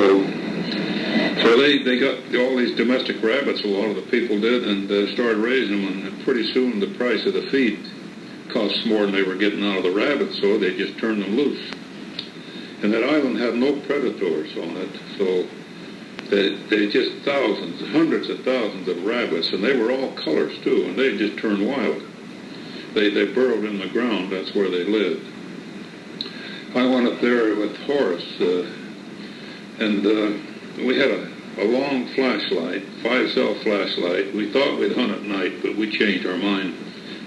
So they got all these domestic rabbits, a lot of the people did, and started raising them, and pretty soon the price of the feed cost more than they were getting out of the rabbits, so they just turned them loose. And that island had no predators on it, so they just thousands, hundreds of thousands of rabbits, and they were all colors too, and they just turned wild. They burrowed in the ground, that's where they lived. I went up there with Horace, and we had a long flashlight, 5-cell flashlight. We thought we'd hunt at night, but we changed our mind.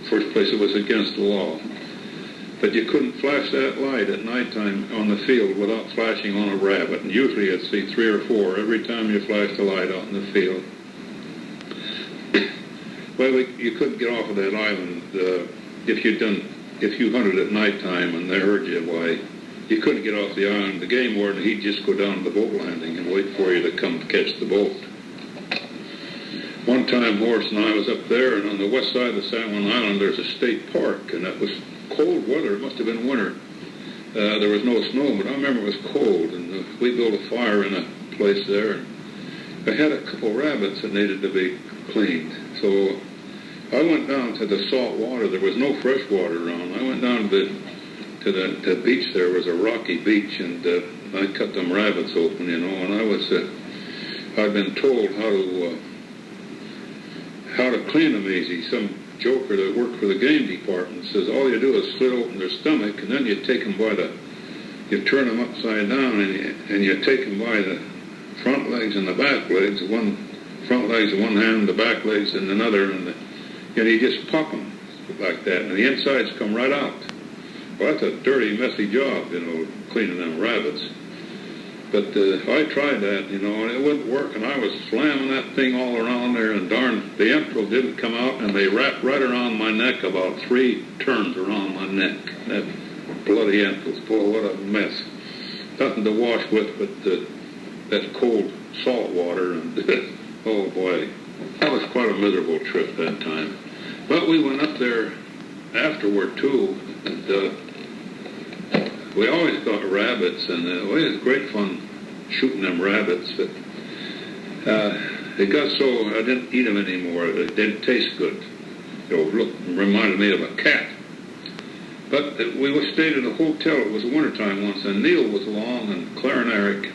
First place, it was against the law. But you couldn't flash that light at nighttime on the field without flashing on a rabbit. And usually you'd see 3 or 4 every time you flashed the light out in the field. Well, you couldn't get off of that island if you hunted at nighttime and they heard you. Why, you couldn't get off the island. The game warden, he'd just go down to the boat landing and wait for you to come catch the boat. One time, Horace and I was up there, and on the west side of San Juan Island, there's a state park, and that was cold weather. It must have been winter. There was no snow, but I remember it was cold, and we built a fire in a place there. And I had a couple rabbits that needed to be cleaned, so I went down to the salt water. There was no fresh water around. I went down to the beach. There was a rocky beach, and I cut them rabbits open, you know, and I'd been told how to clean them easy. Some joker that worked for the game department says all you do is slit open their stomach, and then you take them you turn them upside down, and you take them by the front legs and the back legs, one front legs in one hand, the back legs in another, and you just pop them like that, and the insides come right out. Well, that's a dirty, messy job, you know, cleaning them rabbits. But I tried that, you know, and it wouldn't work, and I was slamming that thing all around there, and darn, the entrails didn't come out, and they wrapped right around my neck, about 3 turns around my neck. That bloody entrails, boy, what a mess. Nothing to wash with but that cold salt water, and oh boy, that was quite a miserable trip that time. But we went up there afterward too, and we always got rabbits, and it was great fun shooting them rabbits. But it got so I didn't eat them anymore. It didn't taste good. It reminded me of a cat. But we stayed at a hotel. It was wintertime once, and Neil was along, and Claire and Eric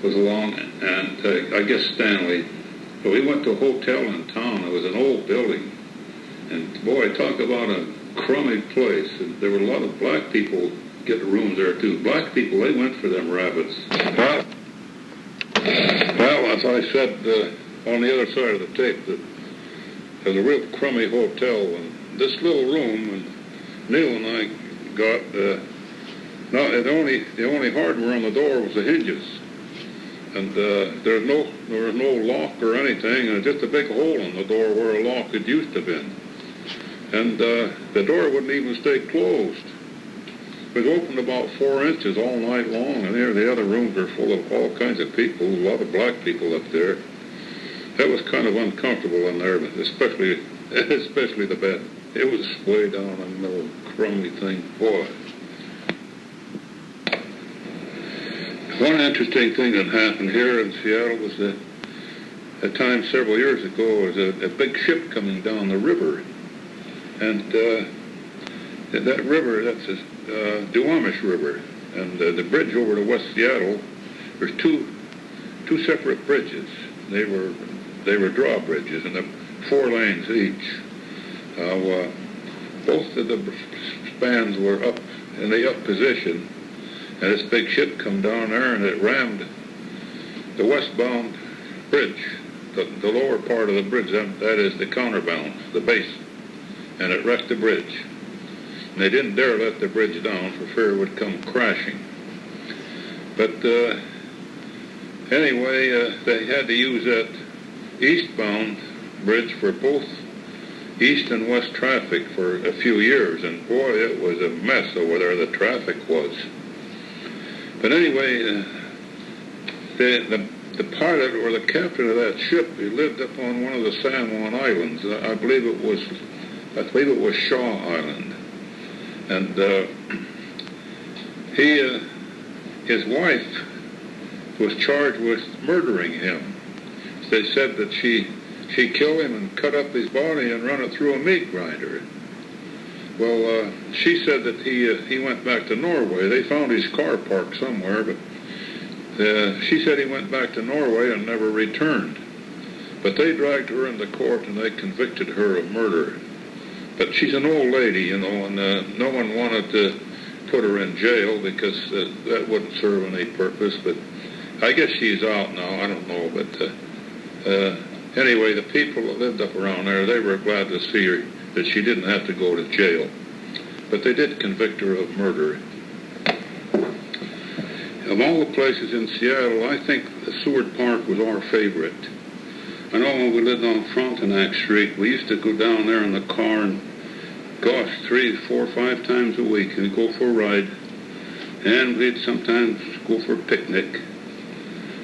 was along, and I guess Stanley. So we went to a hotel in town. It was an old building. And boy, talk about a crummy place. And there were a lot of black people get rooms there too. Black people, they went for them rabbits. Well, as I said on the other side of the tape, that there's a real crummy hotel, and this little room, and Neil and I got, the only hardware on the door was the hinges. And there was no lock or anything, and just a big hole in the door where a lock had used to have been. And the door wouldn't even stay closed. It was opened about 4 inches all night long, and there the other rooms were full of all kinds of people, a lot of black people up there. That was kind of uncomfortable in there, especially the bed. It was way down in the middle, crummy thing. Boy. One interesting thing that happened here in Seattle was a time several years ago, was a big ship coming down the river. And that river, that's the Duwamish River, and the bridge over to West Seattle, there's two separate bridges. They were drawbridges, and 4 lanes each. Both of the spans were up in the up position, and this big ship come down there, and it rammed the westbound bridge, the lower part of the bridge, that is the counterbalance, the base, and it wrecked the bridge. And they didn't dare let the bridge down for fear it would come crashing. But anyway, they had to use that eastbound bridge for both east and west traffic for a few years, and boy, it was a mess over there, the traffic was. But anyway, the pilot or the captain of that ship, he lived up on one of the San Juan Islands. I believe it was Shaw Island. And his wife was charged with murdering him. They said that she killed him and cut up his body and run it through a meat grinder. Well, she said that he went back to Norway. They found his car parked somewhere, but she said he went back to Norway and never returned. But they dragged her into court and they convicted her of murder. But she's an old lady, you know, and no one wanted to put her in jail because that wouldn't serve any purpose. But I guess she's out now. I don't know. But anyway, the people that lived up around there, they were glad to see her, that she didn't have to go to jail. But they did convict her of murder. Of all the places in Seattle, I think Seward Park was our favorite. I know when we lived on Frontenac Street, we used to go down there in the car and, gosh, 3, 4, 5 times a week and go for a ride. And we'd sometimes go for a picnic.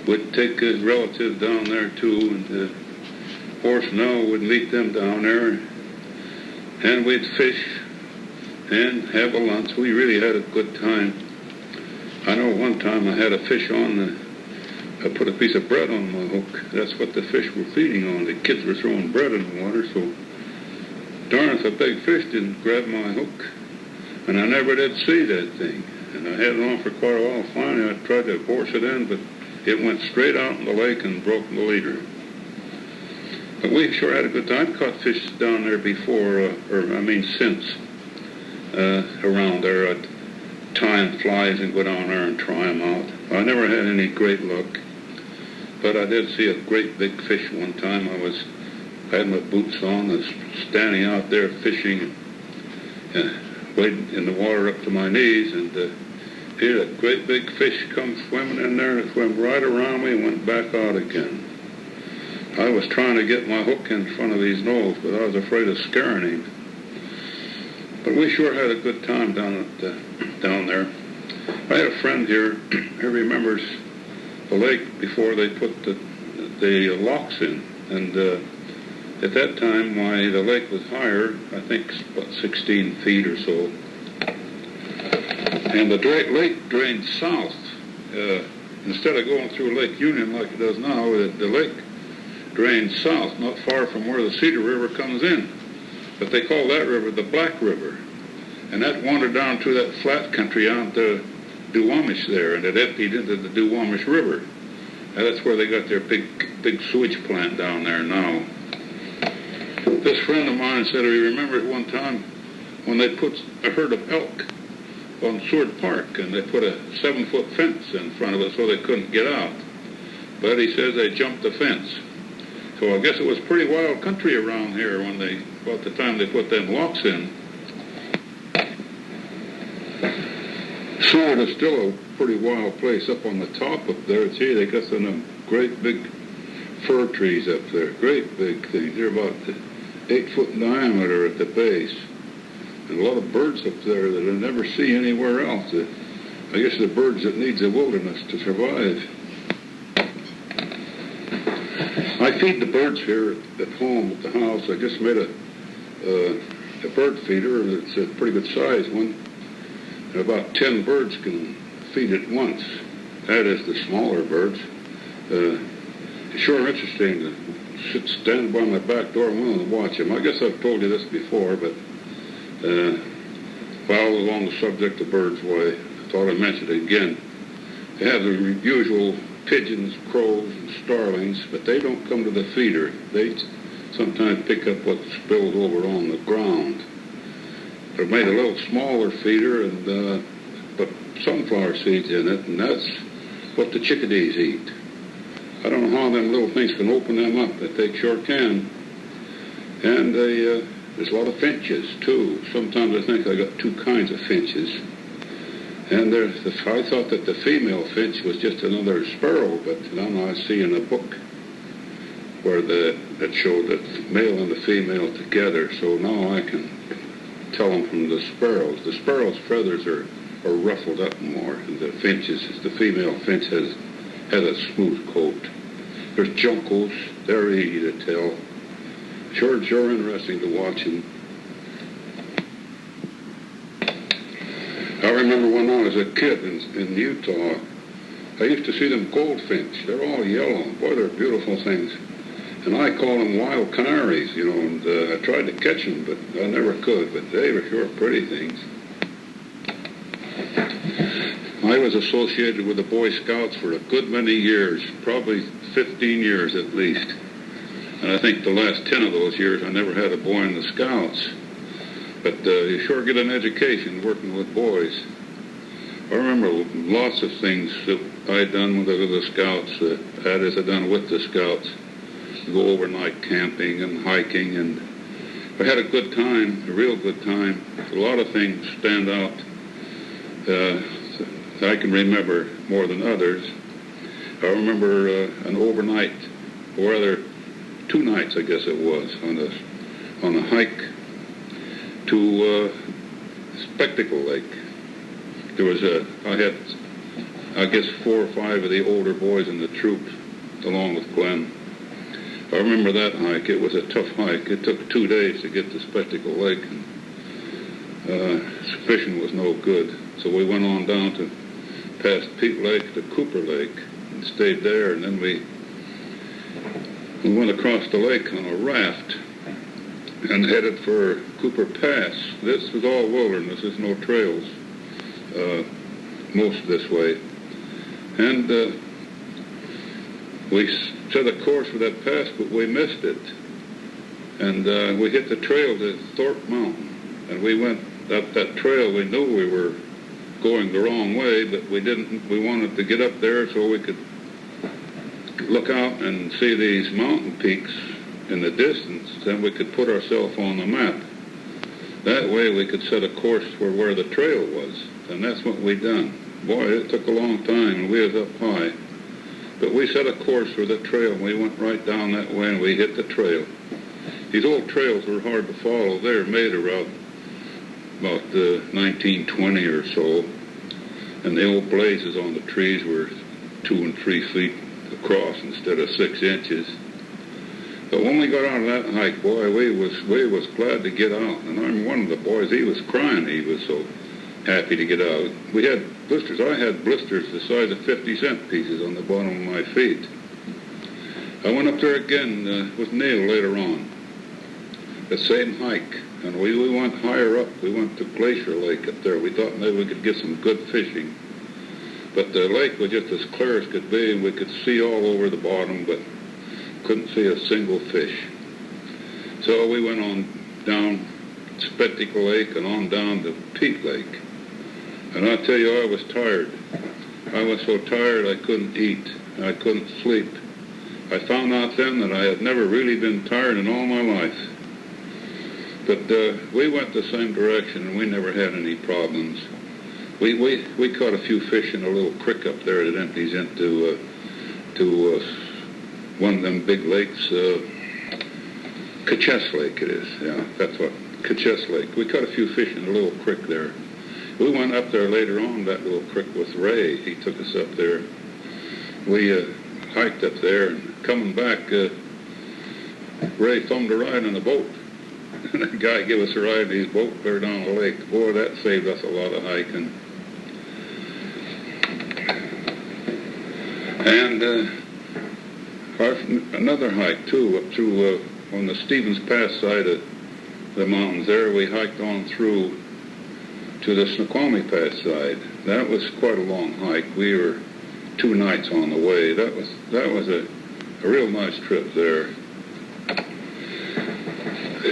We'd take a relative down there too, and of course now we'd meet them down there. And we'd fish and have a lunch. We really had a good time. I know one time I had a fish on, I put a piece of bread on my hook. That's what the fish were feeding on. The kids were throwing bread in the water, so darn if a big fish didn't grab my hook. And I never did see that thing. And I had it on for quite a while. Finally, I tried to force it in, but it went straight out in the lake and broke the leader. But we sure had a good time. I've caught fish down there before, since, around there. I'd time flies and go down there and try them out. I never had any great luck, but I did see a great big fish one time. I had my boots on, I was standing out there fishing, wading in the water up to my knees, and here a great big fish come swimming in there and swam right around me and went back out again. I was trying to get my hook in front of his nose, but I was afraid of scaring him. But we sure had a good time down there. I had a friend here who remembers the lake before they put the locks in. And at that time, the lake was higher, I think about 16 feet or so. And the lake drained south. Instead of going through Lake Union like it does now, the lake drained south, not far from where the Cedar River comes in. But they call that river the Black River. And that wandered down through that flat country out to Duwamish there, and it emptied into the Duwamish River. And that's where they got their big sewage plant down there now. This friend of mine said he remembered one time when they put a herd of elk on Seward Park, and they put a 7-foot fence in front of it so they couldn't get out. But he says they jumped the fence. So I guess it was pretty wild country around here about the time they put them locks in. Seward is still a pretty wild place up on the top up there. Gee, they got some great big fir trees up there. Great big things. They're about 8 foot in diameter at the base. And a lot of birds up there that I never see anywhere else. I guess the birds that need the wilderness to survive. I feed the birds here at home at the house. I just made a bird feeder. It's a pretty good sized one. And about 10 birds can feed at once. That is the smaller birds. It's sure interesting to stand by my back door and watch them. I guess I've told you this before, but while I was on the subject of birds, why, I thought I'd mention it again. They have the usual pigeons, crows, and starlings, but they don't come to the feeder. They sometimes pick up what spills over on the ground. They've made a little smaller feeder and put sunflower seeds in it, and that's what the chickadees eat. I don't know how them little things can open them up, but they sure can. And there's a lot of finches, too. Sometimes I think I got 2 kinds of finches. And I thought that the female finch was just another sparrow, but now I see in a book where that showed that the male and the female together, so now I can tell them from the sparrows. The sparrow's feathers are ruffled up more, and the female finch has a smooth coat. There's juncos, they're easy to tell. Sure interesting to watch them. I remember when I was a kid in Utah, I used to see them goldfinch. They're all yellow. Boy, they're beautiful things. And I call them wild canaries, you know, and I tried to catch them, but I never could. But they were sure pretty things. I was associated with the Boy Scouts for a good many years, probably 15 years at least. And I think the last 10 of those years I never had a boy in the Scouts. But you sure get an education working with boys. I remember lots of things that I'd done with the Scouts, that is, I'd done with the Scouts. Go overnight camping and hiking, and I had a good time, a real good time. A lot of things stand out I can remember more than others. I remember an overnight, or rather 2 nights I guess it was, on a hike to Spectacle Lake. There was I had, I guess, 4 or 5 of the older boys in the troop, along with Glenn. I remember that hike. It was a tough hike. It took 2 days to get to Spectacle Lake, and fishing was no good. So we went on down to past Pete Lake to Cooper Lake and stayed there, and then we went across the lake on a raft and headed for Cooper Pass. This was all wilderness. There's no trails most this way. And we set a course for that pass, but we missed it. And we hit the trail to Thorpe Mountain. And we went up that trail. We knew we were going the wrong way, but we didn't. We wanted to get up there so we could look out and see these mountain peaks in the distance. Then we could put ourselves on the map. That way we could set a course for where the trail was. And that's what we done. Boy, it took a long time, and we was up high. But we set a course for the trail, and we went right down that way, and we hit the trail. These old trails were hard to follow. They were made around about 1920 or so, and the old blazes on the trees were 2 and 3 feet across instead of 6 inches. But when we got out of that hike, boy, we was glad to get out. And I remember one of the boys, he was crying. He was so happy to get out. We had blisters. I had blisters the size of 50-cent pieces on the bottom of my feet. I went up there again with Neil later on, the same hike, and we went higher up. We went to Glacier Lake up there. We thought maybe we could get some good fishing. But the lake was just as clear as could be, and we could see all over the bottom, but couldn't see a single fish. So we went on down Spectacle Lake and on down to Pete Lake. And I tell you, I was tired. I was so tired I couldn't eat. I couldn't sleep. I found out then that I had never really been tired in all my life. But we went the same direction, and we never had any problems. We caught a few fish in a little creek up there that empties into one of them big lakes. Caches Lake it is. Yeah, that's what, Caches Lake. We caught a few fish in a little creek there. We went up there later on, that little creek with Ray. He took us up there. We hiked up there, and coming back, Ray thumbed a ride on a boat. And the guy gave us a ride in his boat clear down the lake. Boy, that saved us a lot of hiking. And another hike, too, up through on the Stevens Pass side of the mountains there. We hiked on through to the Snoqualmie Pass side. That was quite a long hike. We were 2 nights on the way. That was a real nice trip there.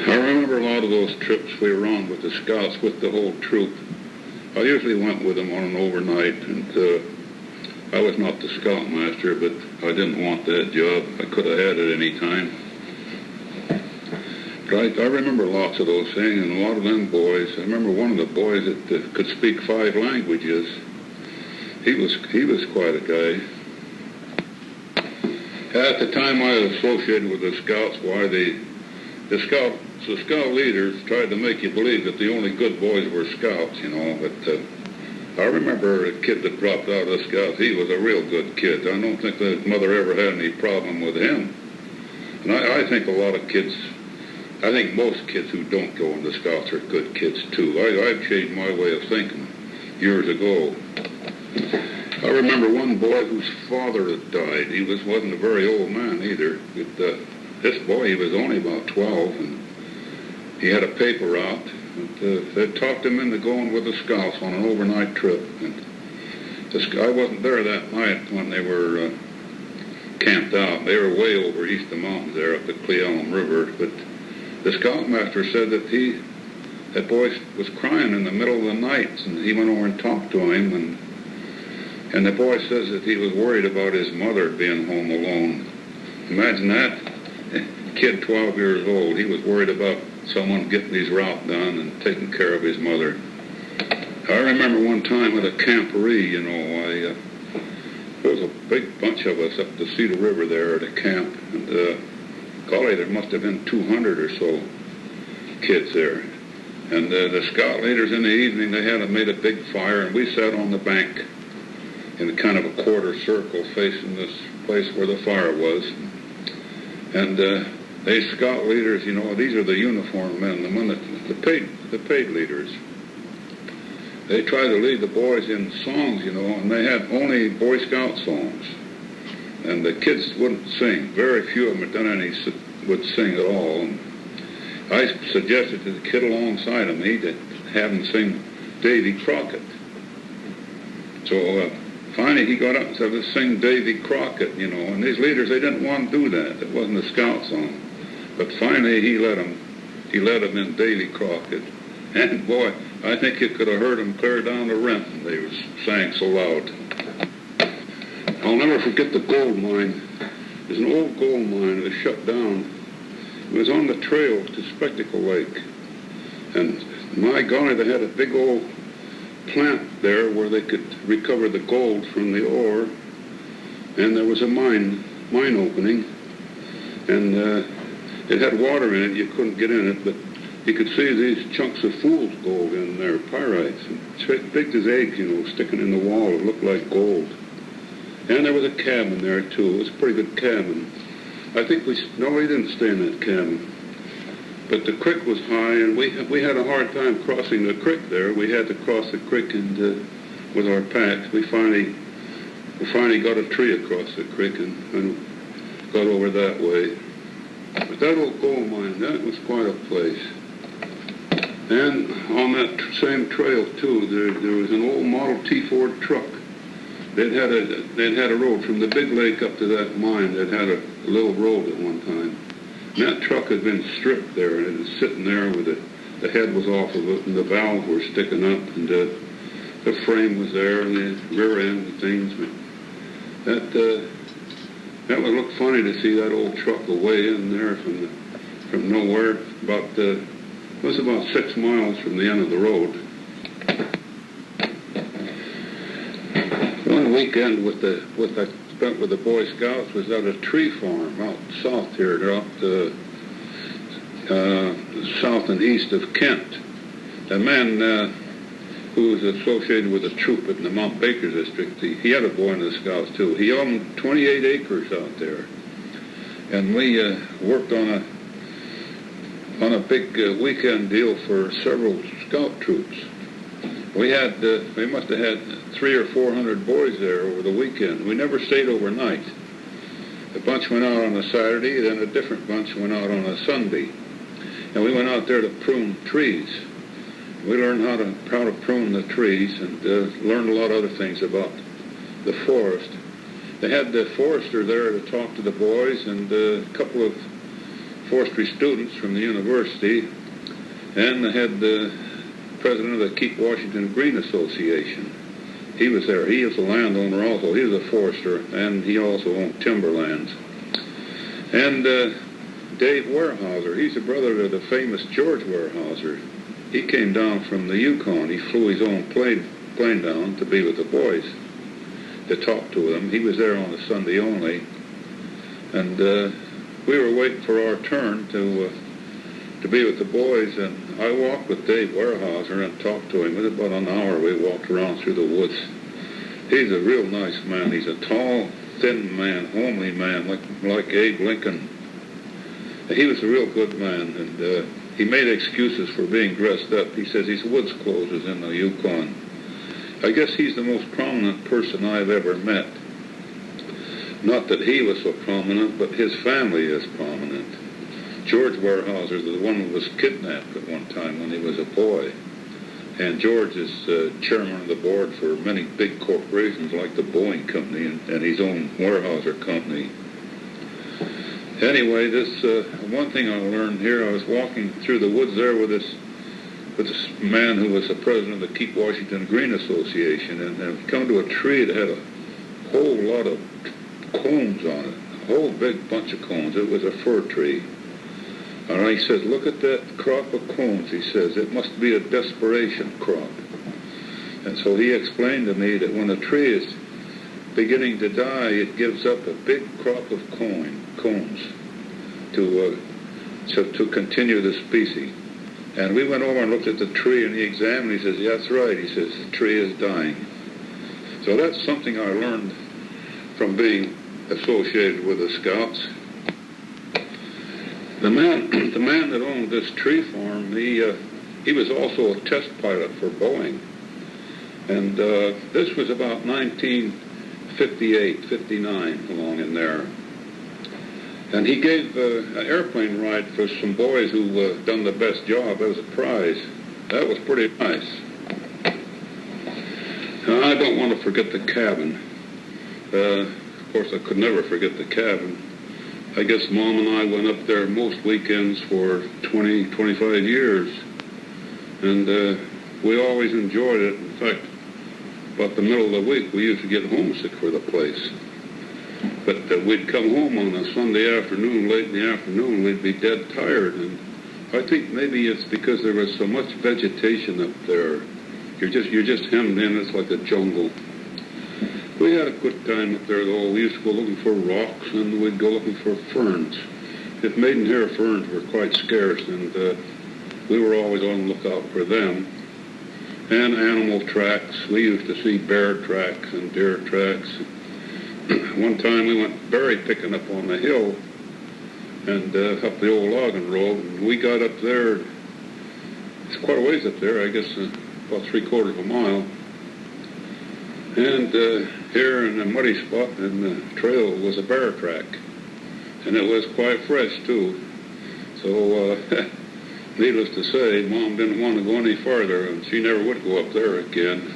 I remember a lot of those trips we were on with the Scouts, with the whole troop. I usually went with them on an overnight, and I was not the scoutmaster, but I didn't want that job. I could have had it any time. But I remember lots of those things, and a lot of them boys. I remember one of the boys that could speak 5 languages. He was quite a guy. At the time I was associated with the Scouts, why the scout leaders tried to make you believe that the only good boys were Scouts, you know. But I remember a kid that dropped out of the Scouts. He was a real good kid. I don't think that his mother ever had any problem with him. And I think a lot of kids, I think most kids who don't go in the Scouts are good kids too. I've changed my way of thinking years ago. I I remember one boy whose father had died. He wasn't a very old man either. This boy, he was only about 12, and he had a paper route. They talked him into going with the Scouts on an overnight trip. And I wasn't there that night when they were camped out. They were way over east of the mountains there up the Cleelum River. But the scoutmaster said that that boy was crying in the middle of the night, and he went over and talked to him, and the boy says that he was worried about his mother being home alone. Imagine that. Kid 12 years old, he was worried about someone getting his route done and taking care of his mother. I remember one time at a camporee, there was a big bunch of us up the Cedar River there at a camp, and golly, there must have been 200 or so kids there. And the scout leaders in the evening, they had made a big fire, and we sat on the bank in a kind of a quarter circle facing this place where the fire was. And these scout leaders, these are the uniformed men, the paid leaders. They tried to lead the boys in songs, and they had only Boy Scout songs. And the kids wouldn't sing. Very few of them would sing at all. And I suggested to the kid alongside of me to have him sing Davy Crockett. So finally he got up and said, let's sing Davy Crockett, and these leaders, they didn't want to do that. It wasn't a scout song. But finally he let them in Davy Crockett. And boy, I think you could have heard them clear down the Renton. They sang so loud. I'll never forget the gold mine. There's an old gold mine that was shut down. It was on the trail to Spectacle Lake. And my golly, they had a big old plant there where they could recover the gold from the ore. And there was a mine opening. And it had water in it. You couldn't get in it, but you could see these chunks of fool's gold in there, pyrites, big as eggs, sticking in the wall. It looked like gold. And there was a cabin there, too. It was a pretty good cabin. I think we didn't stay in that cabin. But the creek was high, and we had a hard time crossing the creek there. We had to cross the creek and with our packs. We finally got a tree across the creek and got over that way. But that old gold mine, that was quite a place. And on that same trail, too, there was an old Model T Ford truck. They'd had a road from the big lake up to that mine. They'd had a little road at one time. And that truck had been stripped there, and it was sitting there with the head was off of it, and the valves were sticking up, and the frame was there, and the rear end and things. But that would look funny to see that old truck away in there from nowhere. It was about 6 miles from the end of the road. One weekend spent with the Boy Scouts was at a tree farm out south here. They're out south and east of Kent. A man who was associated with a troop in the Mount Baker district, he had a boy in the Scouts too. He owned 28 acres out there. And we worked on a big weekend deal for several scout troops. We must have had 300 or 400 boys there over the weekend. We never stayed overnight. A bunch went out on a Saturday, then a different bunch went out on a Sunday. And we went out there to prune trees. We learned how to prune the trees and learned a lot of other things about the forest. They had the forester there to talk to the boys and a couple of forestry students from the university, and they had the president of the Keep Washington Green Association. He was there. He is a landowner also. He was a forester, and he also owned timberlands. And Dave Weyerhaeuser, he's the brother of the famous George Weyerhaeuser. He came down from the Yukon. He flew his own plane down to be with the boys, to talk to them. He was there on a Sunday only. And we were waiting for our turn to be with the boys, and I walked with Dave Weyerhaeuser and talked to him. It was about an hour. We walked around through the woods. He's a real nice man. He's a tall, thin man, homely man, like Abe Lincoln. He was a real good man, and he made excuses for being dressed up. He says his woods clothes was in the Yukon. I guess he's the most prominent person I've ever met. Not that he was so prominent, but his family is prominent. George Weyerhaeuser, the one who was kidnapped at one time when he was a boy. And George is chairman of the board for many big corporations like the Boeing Company and his own Weyerhaeuser Company. Anyway, this one thing I learned here, I was walking through the woods there with this man who was the president of the Keep Washington Green Association, and we come to a tree that had a whole lot of cones on it, a whole big bunch of cones. It was a fir tree. And he says, look at that crop of cones, he says. It must be a desperation crop. And so he explained to me that when a tree is beginning to die, it gives up a big crop of cones to continue the species. And we went over and looked at the tree, and he examined it. He says, yeah, that's right. He says, the tree is dying. So that's something I learned from being associated with the Scouts. The man that owned this tree farm, he was also a test pilot for Boeing. And this was about 1958, 59, along in there. And he gave an airplane ride for some boys who done the best job as a prize. That was pretty nice. Now, I don't want to forget the cabin. Of course, I could never forget the cabin. I guess Mom and I went up there most weekends for 20, 25 years. And we always enjoyed it. In fact, about the middle of the week, we used to get homesick for the place. But we'd come home on a Sunday afternoon, late in the afternoon, we'd be dead tired. And I think maybe it's because there was so much vegetation up there. You're just hemmed in. It's like a jungle. We had a good time up there, though. We used to go looking for rocks, and we'd go looking for ferns. If maidenhair ferns were quite scarce, and we were always on the lookout for them. And animal tracks. We used to see bear tracks and deer tracks. One time we went berry picking up on the hill and up the old logging road, and we got up there. It's quite a ways up there, I guess about 3/4 of a mile. And here in a muddy spot in the trail was a bear track, and it was quite fresh too. So needless to say, Mom didn't want to go any farther, and she never would go up there again.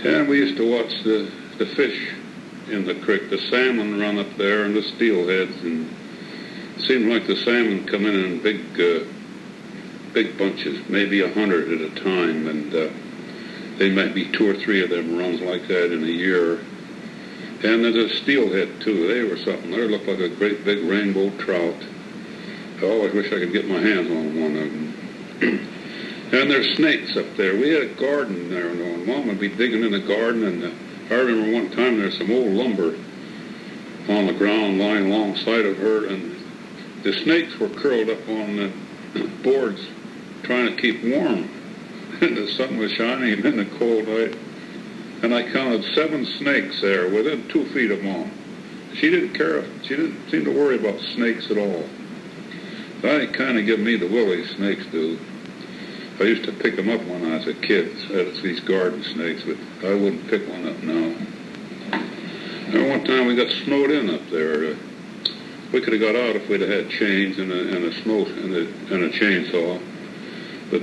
And we used to watch the fish in the creek, the salmon run up there, and the steelheads, and it seemed like the salmon come in big bunches, maybe 100 at a time, and they might be 2 or 3 of them runs like that in a year. And there's a steelhead too. They were something. They looked like a great big rainbow trout. I always wish I could get my hands on one of them. And there's snakes up there. We had a garden there, and Mom would be digging in the garden, and I remember one time there's some old lumber on the ground lying alongside of her, and the snakes were curled up on the boards trying to keep warm. And the sun was shining in the cold night, and I counted 7 snakes there within 2 feet of Mom. She didn't care. She didn't seem to worry about snakes at all. That kind of give me the willies, snakes do. I used to pick them up when I was a kid. That's these garden snakes, but I wouldn't pick one up now. And one time we got snowed in up there. We could have got out if we'd have had chains and a chainsaw. But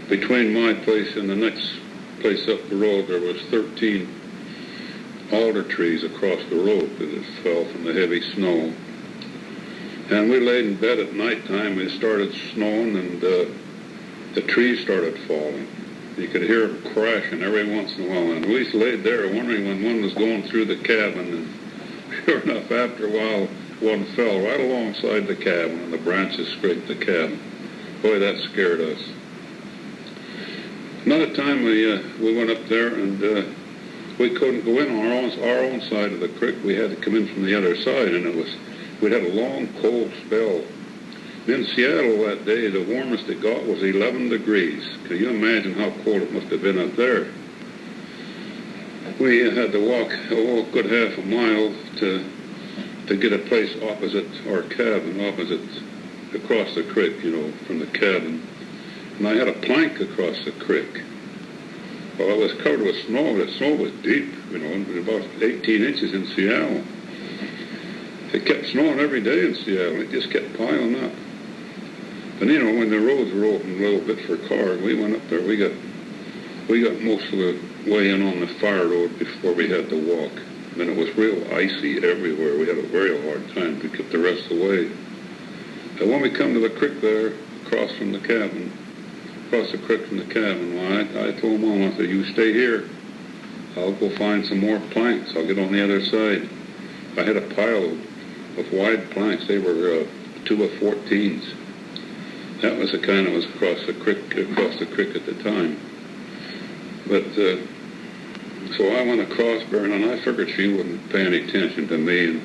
between my place and the next place up the road, there was 13 alder trees across the road that had fell from the heavy snow. And we laid in bed at nighttime. It started snowing, and the trees started falling. You could hear them crashing every once in a while. And we laid there wondering when one was going through the cabin. And sure enough, after a while, one fell right alongside the cabin, and the branches scraped the cabin. Boy, that scared us. Another time we went up there, and we couldn't go in on our own side of the creek. We had to come in from the other side, and we'd had a long, cold spell. In Seattle that day, the warmest it got was 11 degrees. Can you imagine how cold it must have been up there? We had to walk a good half a mile to get a place opposite our cabin, across the creek, from the cabin. And I had a plank across the creek. Well, it was covered with snow. The snow was deep, you know, it was about 18 inches in Seattle. It kept snowing every day in Seattle. It just kept piling up. And, you know, when the roads were open a little bit for cars, we went up there. We got most of the way in on the fire road before we had to walk. And it was real icy everywhere. We had a very hard time to get the rest of the way. And when we come to the creek there, across the creek from the cabin, well, I told Mom, I said, you stay here. I'll go find some more planks. I'll get on the other side. I had a pile of wide planks. They were 2 of 14s. That was the kind that was across the creek at the time. But so I went across there, and I figured she wouldn't pay any attention to me. And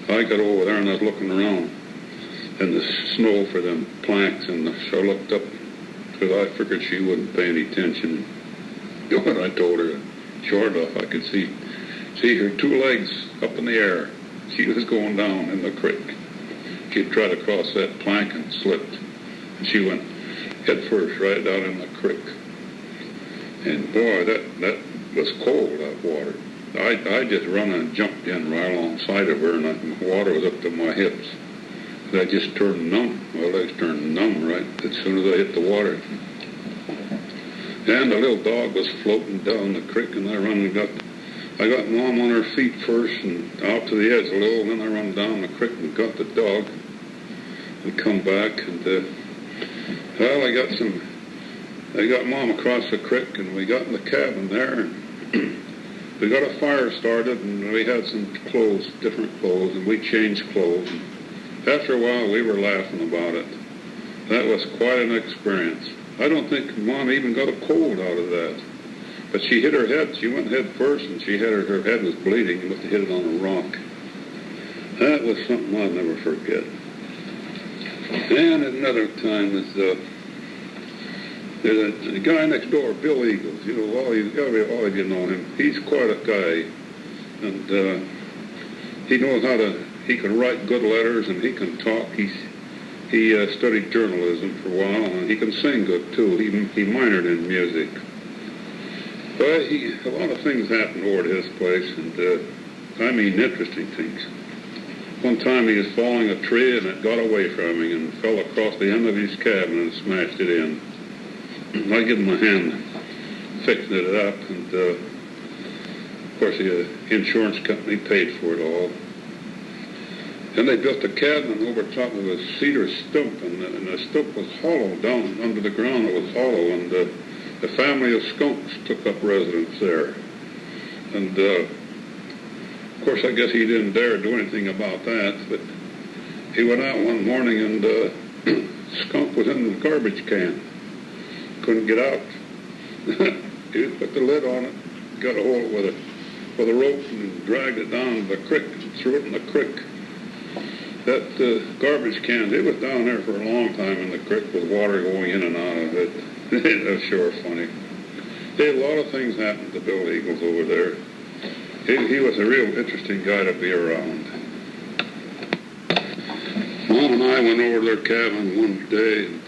I got over there, and I was looking around in the snow for them planks, and so I looked up because I figured she wouldn't pay any attention. When I told her, sure enough, I could see her 2 legs up in the air. She was going down in the creek. She'd tried to cross that plank and slipped. And she went head first right down in the creek. And boy, that was cold, that water. I just run and jumped in right alongside of her, and the water was up to my hips. And I just turned numb. My legs turned numb right as soon as I hit the water. And the little dog was floating down the creek, and I got Mom on her feet first and out to the edge a little, and then I run down the creek and got the dog and come back. And well, I got Mom across the creek, and we got in the cabin there, and we got a fire started, and we had some clothes, different clothes, and we changed clothes. And after a while, we were laughing about it. That was quite an experience. I don't think Mom even got a cold out of that. But she hit her head. She went head first, and her head was bleeding. You must have hit it on a rock. That was something I'll never forget. And another time is there's a guy next door, Bill Eagles. You know, all of you know him. He's quite a guy, and he knows he can write good letters, and he can talk. He studied journalism for a while, and he can sing good too. He minored in music. But a lot of things happened over at his place, and I mean interesting things. One time he was following a tree, and it got away from him and fell across the end of his cabin and smashed it in. I give him a hand fixing it up, and of course the insurance company paid for it all. And they built a cabin over top of a cedar stump, and the stump was hollow down under the ground. It was hollow, and the family of skunks took up residence there. And of course, I guess he didn't dare do anything about that, but he went out one morning, and skunk was in the garbage can. Couldn't get out. He put the lid on it, got a hold with a rope, and dragged it down to the creek, and threw it in the creek. That garbage can, it was down there for a long time in the creek with water going in and out of it. It was sure funny. A lot of things happened to Bill Eagles over there. He was a real interesting guy to be around. Mom and I went over to their cabin one day, and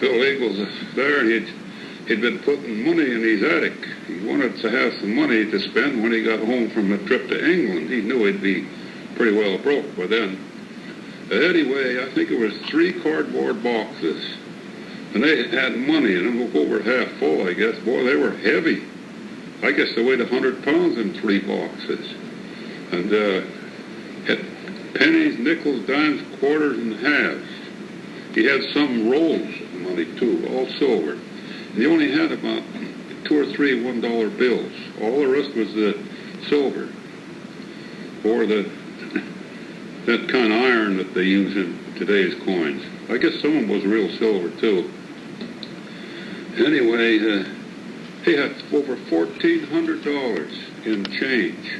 Bill Eagles was there, and he'd been putting money in his attic. He wanted to have some money to spend when he got home from a trip to England. He knew he'd be pretty well broke by then. Anyway, I think it was 3 cardboard boxes, and they had money in them, over half full, I guess. Boy, they were heavy. I guess they weighed 100 pounds in 3 boxes. And had pennies, nickels, dimes, quarters, and halves. He had some rolls of money, too, all silver. And he only had about 2 or 3 $1 bills. All the rest was silver, or that kind of iron that they use in today's coins. I guess some of them was real silver, too. Anyway, he had over $1,400 in change.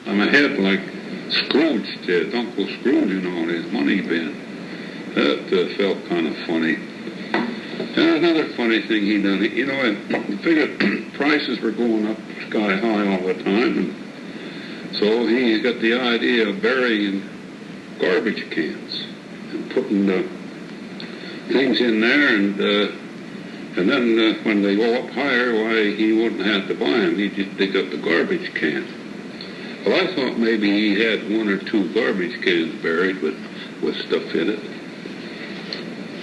I'm ahead like Scrooge did, Uncle Scrooge, you know, in his money bin. That felt kind of funny. And another funny thing he done, you know, I figured prices were going up sky high all the time, and so he got the idea of burying garbage cans and putting things in there, and then when they go up higher, why, he wouldn't have to buy them. He'd just dig up the garbage can. Well, I thought maybe he had one or two garbage cans buried with stuff in it.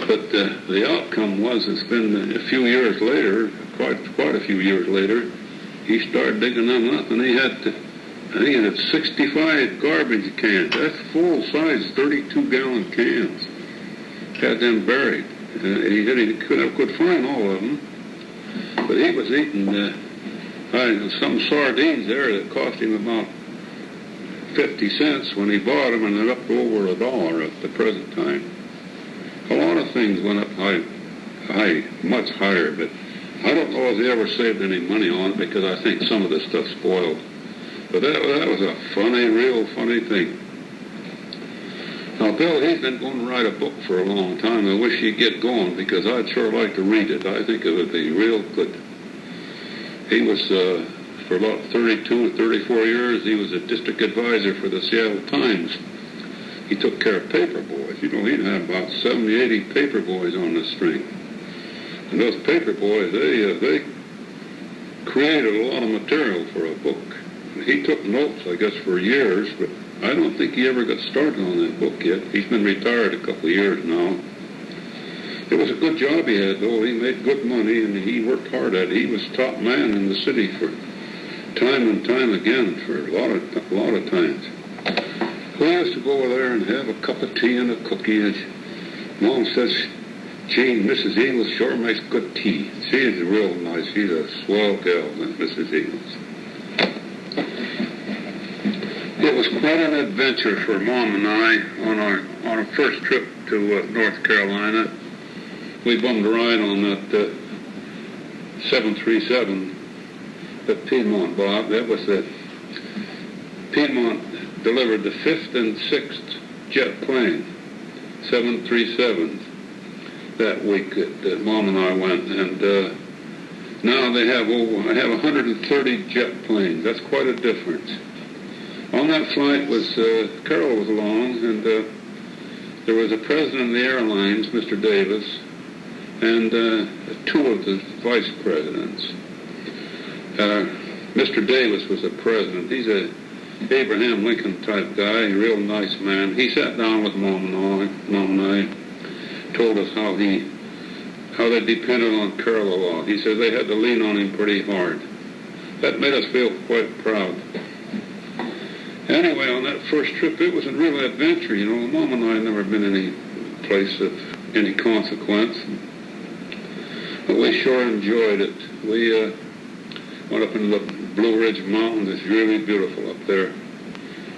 But the outcome was, it's been a few years later, quite a few years later, he started digging them up, and he had 65 garbage cans. That's full-size 32-gallon cans. Had them buried. He said he could find all of them, but he was eating some sardines there that cost him about 50 cents when he bought them, and they're up to over $1 at the present time. A lot of things went up high, much higher, but I don't know if they ever saved any money on it, because I think some of the stuff spoiled. But that was a real funny thing. Now, Bill, he's been going to write a book for a long time. I wish he'd get going, because I'd sure like to read it. I think it would be real good. He was, for about 32 or 34 years, he was a district advisor for the Seattle Times. He took care of paper boys. You know, he'd have about 70, 80 paper boys on the string. And those paper boys, they created a lot of material for a book. He took notes, I guess, for years, but I don't think he ever got started on that book yet. He's been retired a couple of years now. It was a good job he had, though. He made good money, and he worked hard at it. He was top man in the city for time and time again, for a lot of times. We used to go over there and have a cup of tea and a cookie, and Mom says, "Gee, Mrs. Eagles sure makes good tea." She's real nice. She's a swell gal, Mrs. Eagles. It was quite an adventure for Mom and I on our first trip to North Carolina. We bummed a ride on that 737 that Piedmont bought. That was the Piedmont delivered the 5th and 6th jet plane, 737s, that week that Mom and I went. And now they have 130 jet planes. That's quite a difference. On that flight was, Carol was along, and there was a president of the airlines, Mr. Davis, and two of the vice presidents. Mr. Davis was the president. He's a Abraham Lincoln type guy, a real nice man. He sat down with Mom and I, told us how they depended on Carol a lot. He said they had to lean on him pretty hard. That made us feel quite proud. Anyway, on that first trip, it was a real adventure. You know, Mom and I had never been any place of any consequence. But we sure enjoyed it. We went up into the Blue Ridge Mountains. It's really beautiful up there.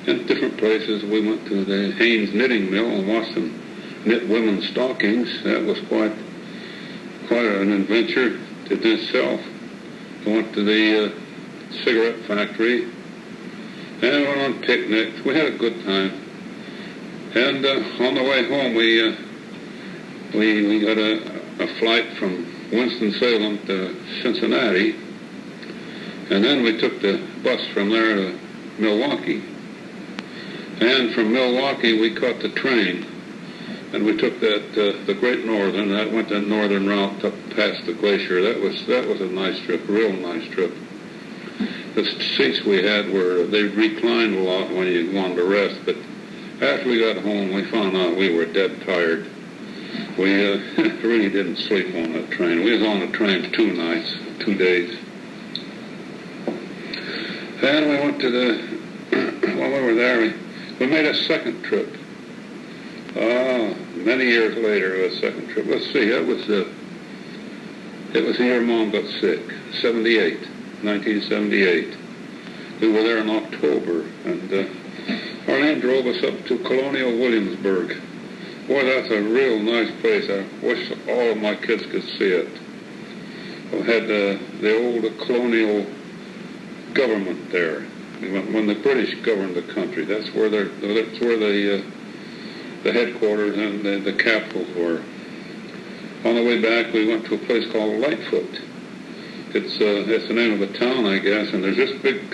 And different places. We went to the Haynes Knitting Mill and watched them knit women's stockings. That was quite an adventure in itself. We went to the cigarette factory. And we went on picnics. We had a good time. And on the way home, we got a flight from Winston-Salem to Cincinnati. And then we took the bus from there to Milwaukee. And from Milwaukee, we caught the train. And we took the Great Northern. That went that northern route up past the glacier. That was a nice trip, a real nice trip. The seats we had they reclined a lot when you wanted to rest, but after we got home, we found out we were dead tired. We really didn't sleep on that train. We was on the train 2 nights, 2 days. And we went to while we were there, we made a second trip. Many years later, a second trip. Let's see, it was the year Mom got sick, 1978. We were there in October, and Arlene drove us up to Colonial Williamsburg. Boy, that's a real nice place. I wish all of my kids could see it. We had the old colonial government there. When the British governed the country, that's where the headquarters and the capitals were. On the way back, we went to a place called Lightfoot. It's the name of a town, I guess, and there's this big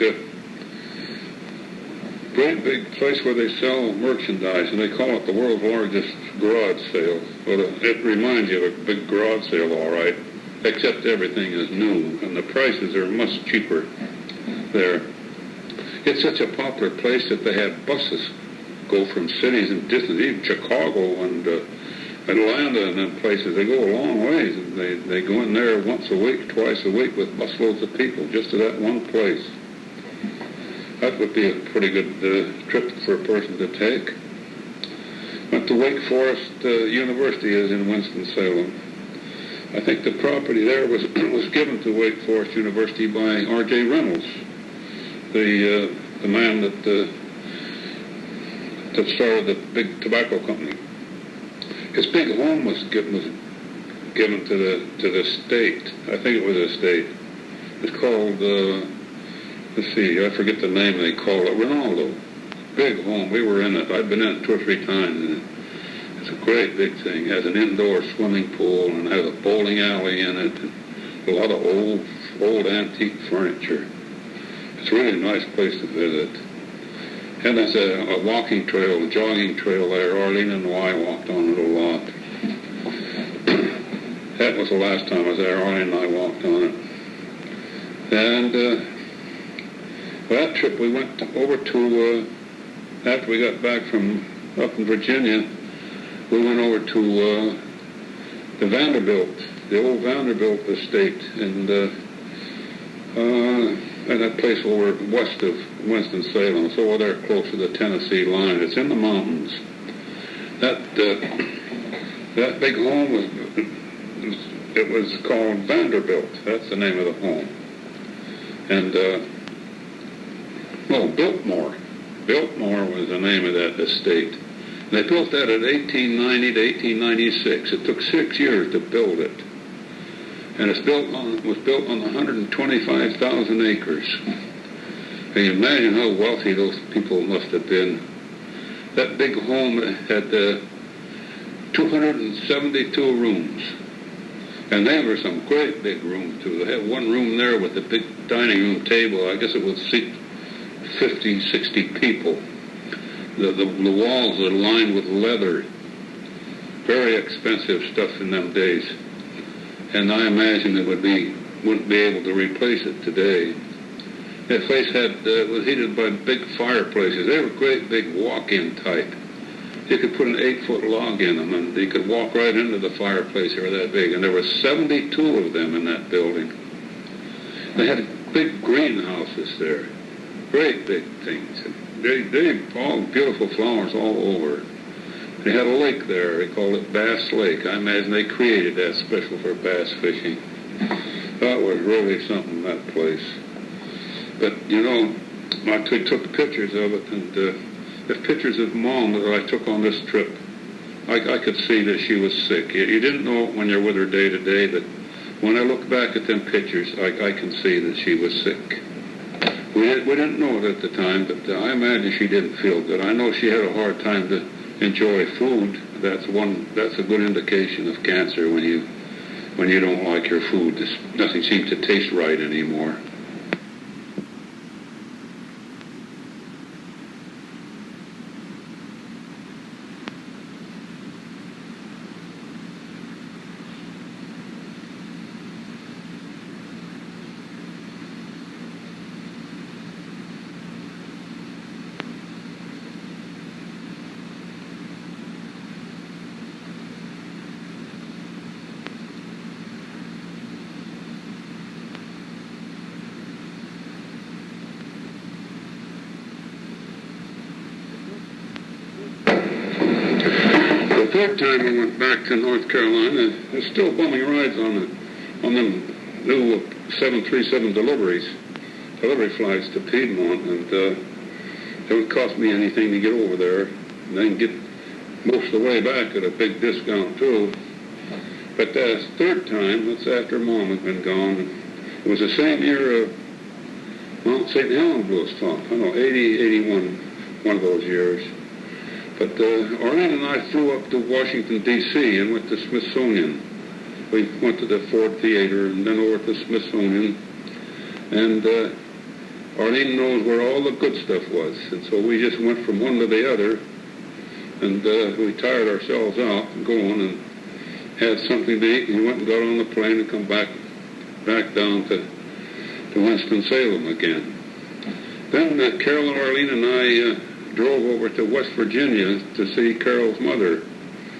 great big place where they sell merchandise, and they call it the world's largest garage sale. Well, it reminds you of a big garage sale, all right, except everything is new, and the prices are much cheaper there. It's such a popular place that they have buses go from cities and distance, even Chicago and Atlanta and them places. They go a long ways, and they go in there once a week, twice a week with busloads of people just to that one place. That would be a pretty good trip for a person to take. Went to Wake Forest University is in Winston-Salem. I think the property there was given to Wake Forest University by R.J. Reynolds, the man that started the big tobacco company. His big home was given to the state. I think it was a state. It's called, let's see, I forget the name they call it, Ronaldo. Big home. We were in it. I've been in it 2 or 3 times. And it's a great big thing. It has an indoor swimming pool and has a bowling alley in it. And a lot of old antique furniture. It's a really nice place to visit. And there's a walking trail, a jogging trail there. Arlene and I walked on it a lot. That was the last time I was there. Arlene and I walked on it. And that trip we went over to, after we got back from up in Virginia, we went over to the Vanderbilt, the old Vanderbilt estate, and that place over west of Winston-Salem. It's over there close to the Tennessee line. It's in the mountains. That big home was called Vanderbilt. That's the name of the home. And Biltmore. Biltmore was the name of that estate. And they built that in 1890 to 1896. It took 6 years to build it. And it was built on 125,000 acres. Can you imagine how wealthy those people must have been? That big home had 272 rooms. And they were some great big rooms, too. They had one room there with a big dining room table. I guess it would seat 50, 60 people. The walls are lined with leather. Very expensive stuff in them days. And I imagine it wouldn't be able to replace it today. That place was heated by big fireplaces. They were great big walk-in type. You could put an 8-foot log in them, and you could walk right into the fireplace. They were that big, and there were 72 of them in that building. They had big greenhouses there, great big things. They all beautiful flowers all over. They had a lake there. They called it Bass Lake. I imagine they created that special for bass fishing. That was really something, that place. But, you know, I took pictures of it, and the pictures of Mom that I took on this trip, I could see that she was sick. You didn't know it when you're with her day to day, but when I look back at them pictures, I can see that she was sick. We didn't know it at the time, but I imagine she didn't feel good. I know she had a hard time to enjoy food. That's a good indication of cancer when you don't like your food. Nothing seems to taste right anymore. The third time I went back to North Carolina, there's still bumming rides on them new 737 delivery flights to Piedmont, and it would cost me anything to get over there, and then get most of the way back at a big discount too. But the third time, that's after Mom had been gone. It was the same year Mount St. Helens blew its top. I don't know, 80, 81, one of those years. But Orlando and I flew up to Washington, D.C. and went to Smithsonian. We went to the Ford Theater and then over to Smithsonian. And Arlene knows where all the good stuff was. And so we just went from one to the other, and we tired ourselves out going and had something to eat, and we went and got on the plane and come back down to Winston-Salem again. Then Carol and Arlene and I drove over to West Virginia to see Carol's mother.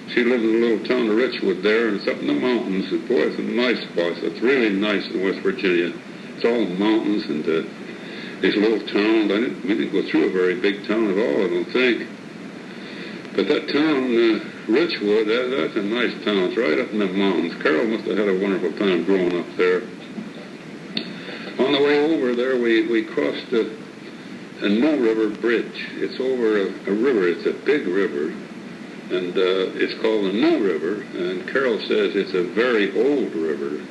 She lived in a little town of Richwood there, and it's up in the mountains. And boy, it's a nice spot. It's really nice in West Virginia. It's all mountains and these little towns. We didn't go through a very big town at all, I don't think. But that town, Richwood, that's a nice town. It's right up in the mountains. Carol must have had a wonderful time growing up there. On the way over there, we crossed a New River Bridge. It's over a river. It's a big river, and it's called the New River. And Carol says it's a very old river,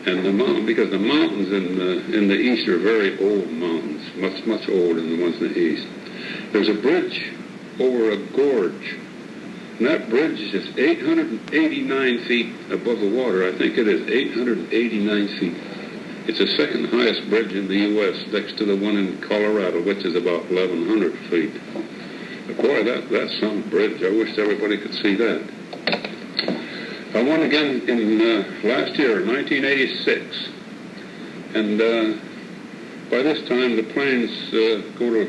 and because the mountains in the east are very old mountains, much older than the ones in the east. There's a bridge over a gorge, and that bridge is 889 feet above the water. I think it is 889 feet. It's the second highest bridge in the U.S. next to the one in Colorado, which is about 1,100 feet. But boy, that's some bridge. I wish everybody could see that. I won again in last year, 1986. And by this time, the planes go to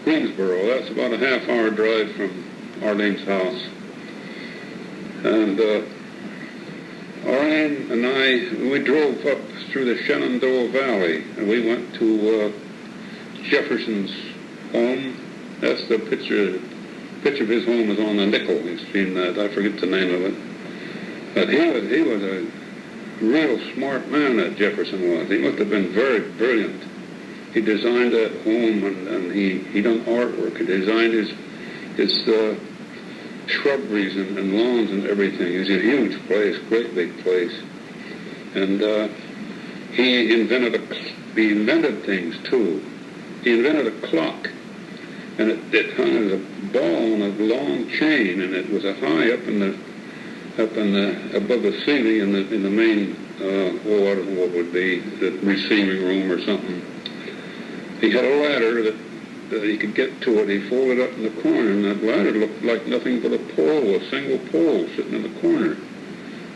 Greensboro. That's about a half-hour drive from Arlene's house. And Arlene and I, we drove up through the Shenandoah Valley, and we went to Jefferson's home. That's the picture of his home is on the nickel. You've seen that. I forget the name of it. But he was a real smart man, that Jefferson was. He must have been very brilliant. He designed that home, and he done artwork. He designed his shrubberies and lawns and everything. It's a huge place, great big place. And he invented things too. He invented a clock, and it hung as a ball on a long chain, and it was a high up above the ceiling in the main I don't know what would be, the receiving room or something. He had a ladder that he could get to it. He folded up in the corner, and that ladder looked like nothing but a pole, a single pole sitting in the corner.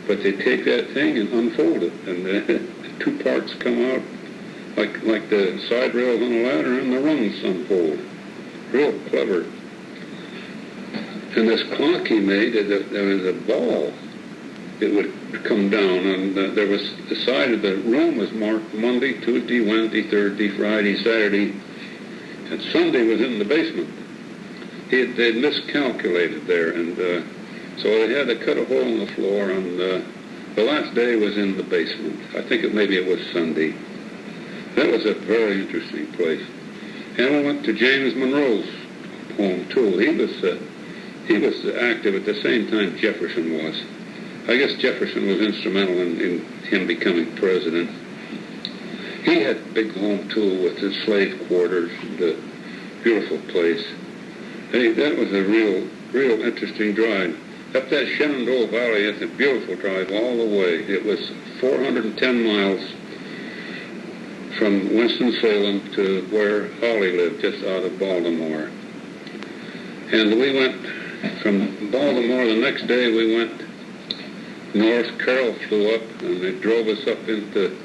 But they take that thing and unfold it, and the two parts come out like the side rails on a ladder, and the rungs unfold. Real clever. And this clock he made, there was a ball. It would come down, and there was the side of the room was marked Monday, Tuesday, Wednesday, Thursday, Friday, Saturday, and Sunday was in the basement. They'd miscalculated there, and so they had to cut a hole in the floor, and the last day was in the basement. I think maybe it was Sunday. That was a very interesting place. And we went to James Monroe's home too. He was active at the same time Jefferson was. I guess Jefferson was instrumental in him becoming president. He had a big home too with his slave quarters, and a beautiful place. That was a real interesting drive. Up that Shenandoah Valley, it's a beautiful drive all the way. It was 410 miles from Winston-Salem to where Holly lived, just out of Baltimore. And we went from Baltimore, the next day we went north. Carol flew up, and they drove us up into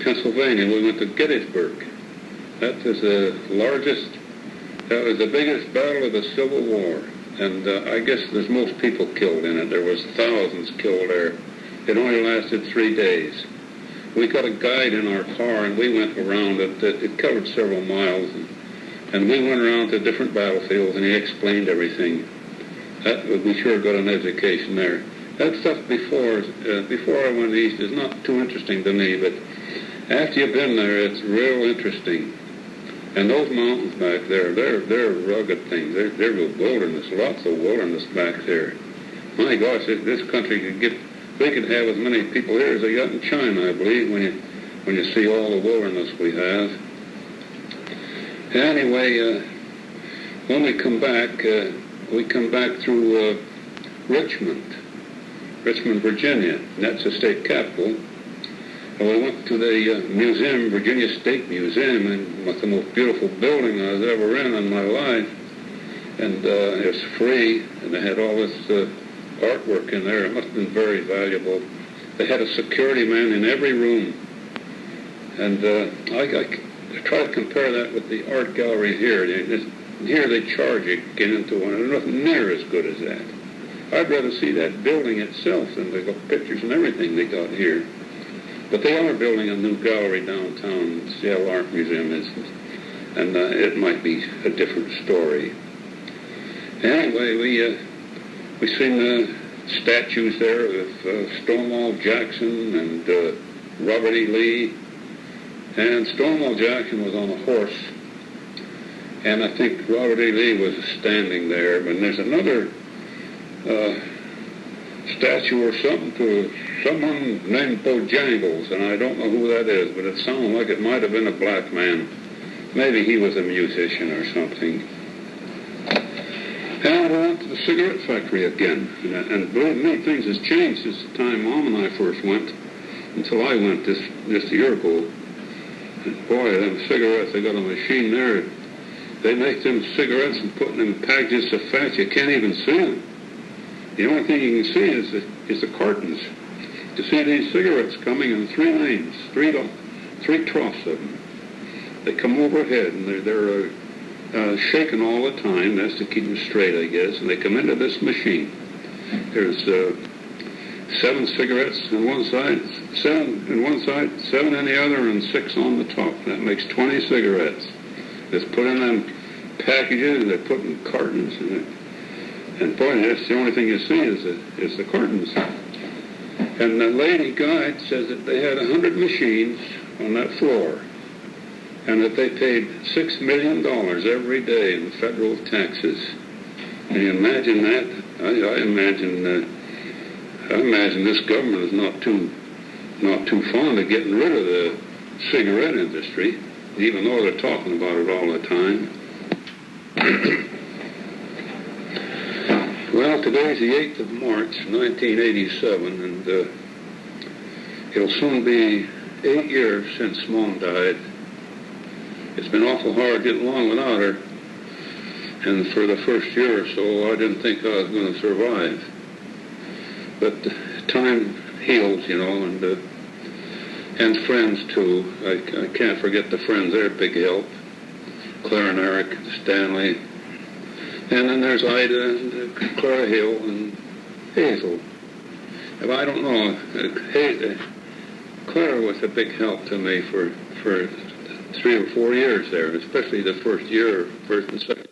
Pennsylvania. We went to Gettysburg. That was the biggest battle of the Civil War. And I guess there's most people killed in it. There was thousands killed there. It only lasted 3 days. We got a guide in our car, and we went around it. It covered several miles, and we went around to different battlefields, and he explained everything. We sure got an education there. That stuff before I went east is not too interesting to me, but after you've been there, it's real interesting. And those mountains back there, they're rugged things. They're wilderness, lots of wilderness back there. My gosh, this country they could have as many people here as they got in China, I believe, when you see all the wilderness we have. Anyway, when we come back through Richmond, Virginia. And that's the state capital. Well, we went to the museum, Virginia State Museum, and it's the most beautiful building I was ever in my life. And it was free, and they had all this artwork in there. It must have been very valuable. They had a security man in every room. And I try to compare that with the art gallery here. Here they charge you to get into one, and nothing near as good as that. I'd rather see that building itself than the pictures and everything they got here. But they are building a new gallery downtown, the Seattle Art Museum is, and it might be a different story. Anyway, we seen the statues there of Stonewall Jackson and Robert E. Lee. And Stonewall Jackson was on a horse, and I think Robert E. Lee was standing there. And there's another statue or something to someone named Bojangles, and I don't know who that is, but it sounded like it might have been a black man. Maybe he was a musician or something. And I went to the cigarette factory again, and believe me, things has changed since the time Mom and I first went, until I went this year ago. And boy, them cigarettes, they got a machine there. They make them cigarettes and put them in packages so fast you can't even see them. The only thing you can see is the cartons. You see these cigarettes coming in three lanes, three troughs of them. They come overhead, and they're shaken all the time. That's to keep them straight, I guess. And they come into this machine. There's 7 cigarettes on one side, 7 on one side, 7 on the other, and 6 on the top. That makes 20 cigarettes. It's put in them packages, and they're put in cartons. And boy, that's the only thing you see is the cartons. And the lady guide says that they had 100 machines on that floor, and that they paid $6 million every day in federal taxes. Can you imagine that? I imagine this government is not too fond of getting rid of the cigarette industry, even though they're talking about it all the time. Well, today's the 8th of March, 1987, and it'll soon be 8 years since Mom died. It's been awful hard getting along without her, and for the first year or so, I didn't think I was going to survive. But time heals, you know, and friends too. I can't forget the friends. They're a big help. Claire and Eric, Stanley. And then there's Ida and Clara Hill and Hazel. If I don't know, Clara was a big help to me for 3 or 4 years there, especially the first year, first and second